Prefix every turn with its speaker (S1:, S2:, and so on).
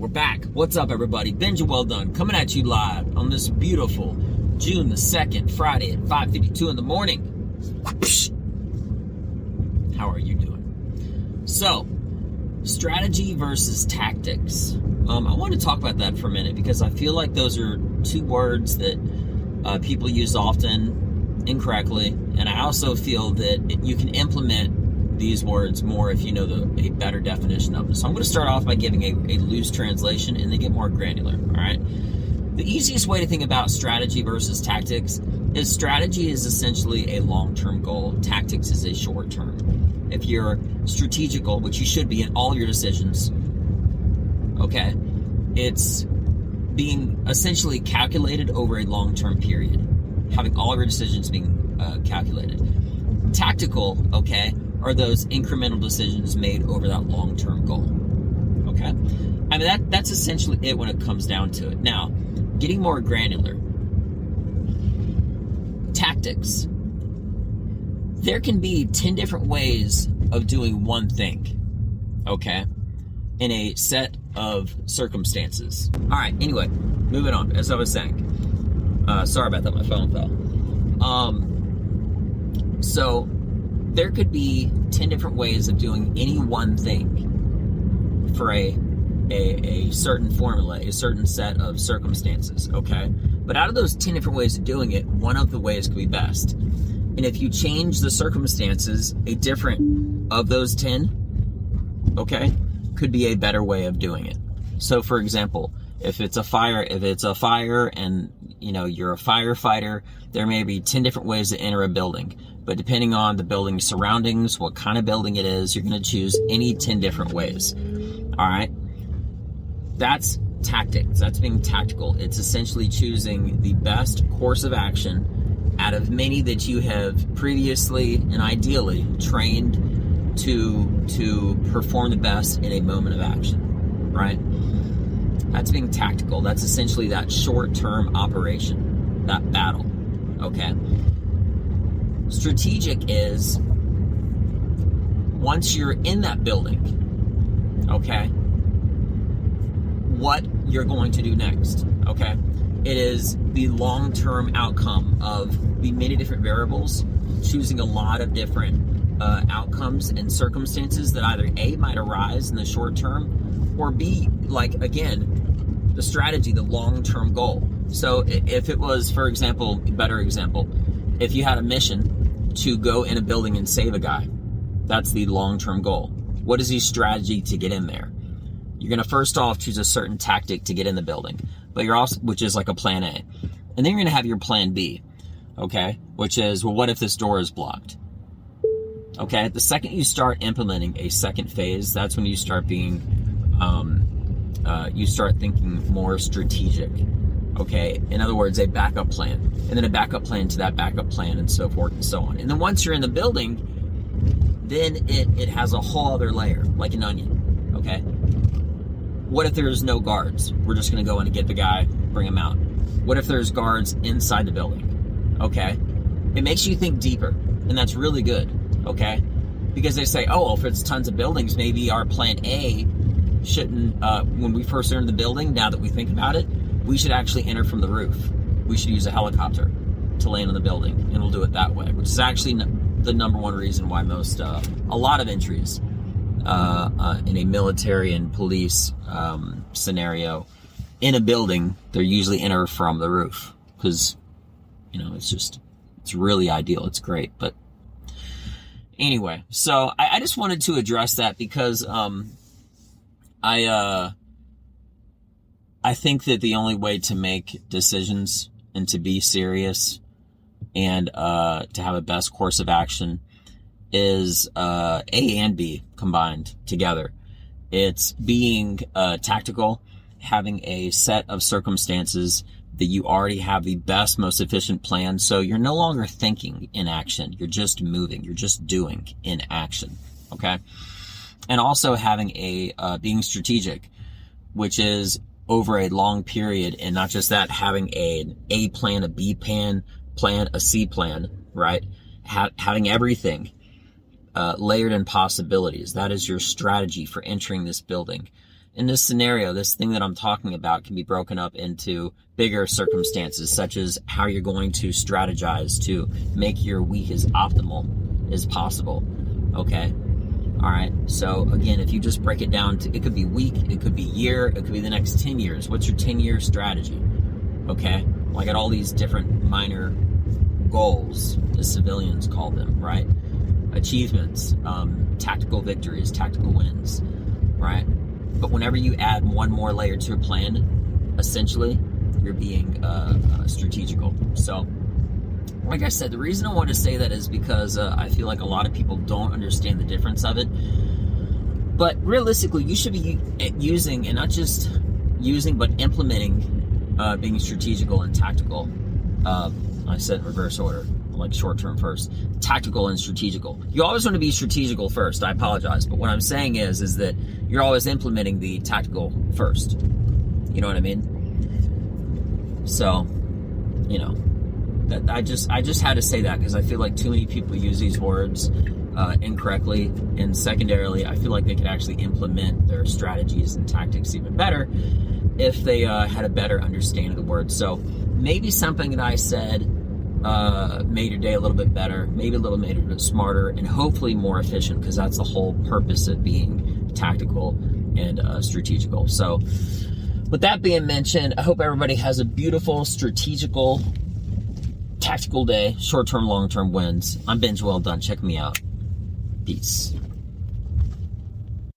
S1: we're back. What's up, everybody? Benja Well Done coming at you live on this beautiful June the 2nd, Friday at 5:52 in the morning. How are you doing? So, strategy versus tactics. I want to talk about that for a minute because I feel like those are two words that people use often incorrectly, and I also feel that you can implement these words more if you know a better definition of them. So I'm going to start off by giving a loose translation and then get more granular, all right? The easiest way to think about strategy versus tactics is strategy is essentially a long-term goal. Tactics is a short-term. If you're strategical, which you should be in all your decisions, okay, it's being essentially calculated over a long-term period, having all of your decisions being calculated. Tactical, okay, are those incremental decisions made over that long-term goal, okay? I mean, that's essentially it when it comes down to it. Now, getting more granular, tactics. There can be 10 different ways of doing one thing, okay, in a set of circumstances. All right, anyway, moving on, as I was saying. Sorry about that, my phone fell. So there could be 10 different ways of doing any one thing for a certain formula, a certain set of circumstances, okay? But out of those 10 different ways of doing it, one of the ways could be best. And if you change the circumstances, a different of those 10, okay, could be a better way of doing it. So for example, if it's a fire and you're a firefighter, there may be 10 different ways to enter a building. But depending on the building's surroundings, what kind of building it is, you're going to choose any 10 different ways. All right? That's tactics. That's being tactical. It's essentially choosing the best course of action out of many that you have previously and ideally trained to perform the best in a moment of action. Right? That's being tactical. That's essentially that short-term operation, that battle. Okay? Strategic is once you're in that building, okay, what you're going to do next, okay? It is the long-term outcome of the many different variables, choosing a lot of different outcomes and circumstances that either A, might arise in the short term, or B, like, again, the strategy, the long-term goal. So if it was, for example, a better example, if you had a mission to go in a building and save a guy, that's the long-term goal. What is the strategy to get in there? You're going to first off choose a certain tactic to get in the building, but you're also, which is like a plan A. And then you're going to have your plan B, okay? Which is, well, what if this door is blocked? Okay, the second you start implementing a second phase, that's when you start being, you start thinking more strategic. Okay, in other words, a backup plan, and then a backup plan to that backup plan, and so forth and so on. And then once you're in the building, then it has a whole other layer, like an onion, okay? What if there's no guards? We're just gonna go in and get the guy, bring him out. What if there's guards inside the building? Okay, it makes you think deeper, and that's really good, okay? Because they say, oh, well, if it's tons of buildings, maybe our plan A shouldn't, when we first enter the building, now that we think about it, we should actually enter from the roof. We should use a helicopter to land on the building, and we'll do it that way, which is actually the number one reason why a lot of entries in a military and police scenario in a building, they're usually enter from the roof because, it's really ideal. It's great. But anyway, so I just wanted to address that because I think that the only way to make decisions and to be serious and to have a best course of action is A and B combined together. It's being tactical, having a set of circumstances that you already have the best, most efficient plan. So you're no longer thinking in action. You're just moving. You're just doing in action. Okay? And also having being strategic, which is over a long period, and not just that, having an A plan, a B plan, a C plan, right? Having everything layered in possibilities. That is your strategy for entering this building. in this scenario, this thing that I'm talking about can be broken up into bigger circumstances, such as how you're going to strategize to make your week as optimal as possible. Okay? All right. So again, if you just break it down to, it could be week, it could be year, it could be the next 10 years. What's your 10-year strategy? Okay? Well, I got all these different minor goals, as civilians call them, right? Achievements, tactical victories, tactical wins, right? But whenever you add one more layer to your plan, essentially, you're being strategical. So, like I said, the reason I want to say that is because I feel like a lot of people don't understand the difference of it. But realistically, you should be using, and not just using, but implementing being strategical and tactical. I said in reverse order, like short term first. Tactical and strategical. You always want to be strategical first. I apologize. But what I'm saying is that you're always implementing the tactical first. You know what I mean? So, you know, that I just had to say that because I feel like too many people use these words incorrectly. And secondarily, I feel like they could actually implement their strategies and tactics even better if they had a better understanding of the word. So maybe something that I said made your day a little bit better, maybe a little made it smarter, and hopefully more efficient, because that's the whole purpose of being tactical and strategical. So with that being mentioned, I hope everybody has a beautiful, strategical, tactical day. Short-term, long-term wins. I'm Benj Well Done. Check me out. Peace.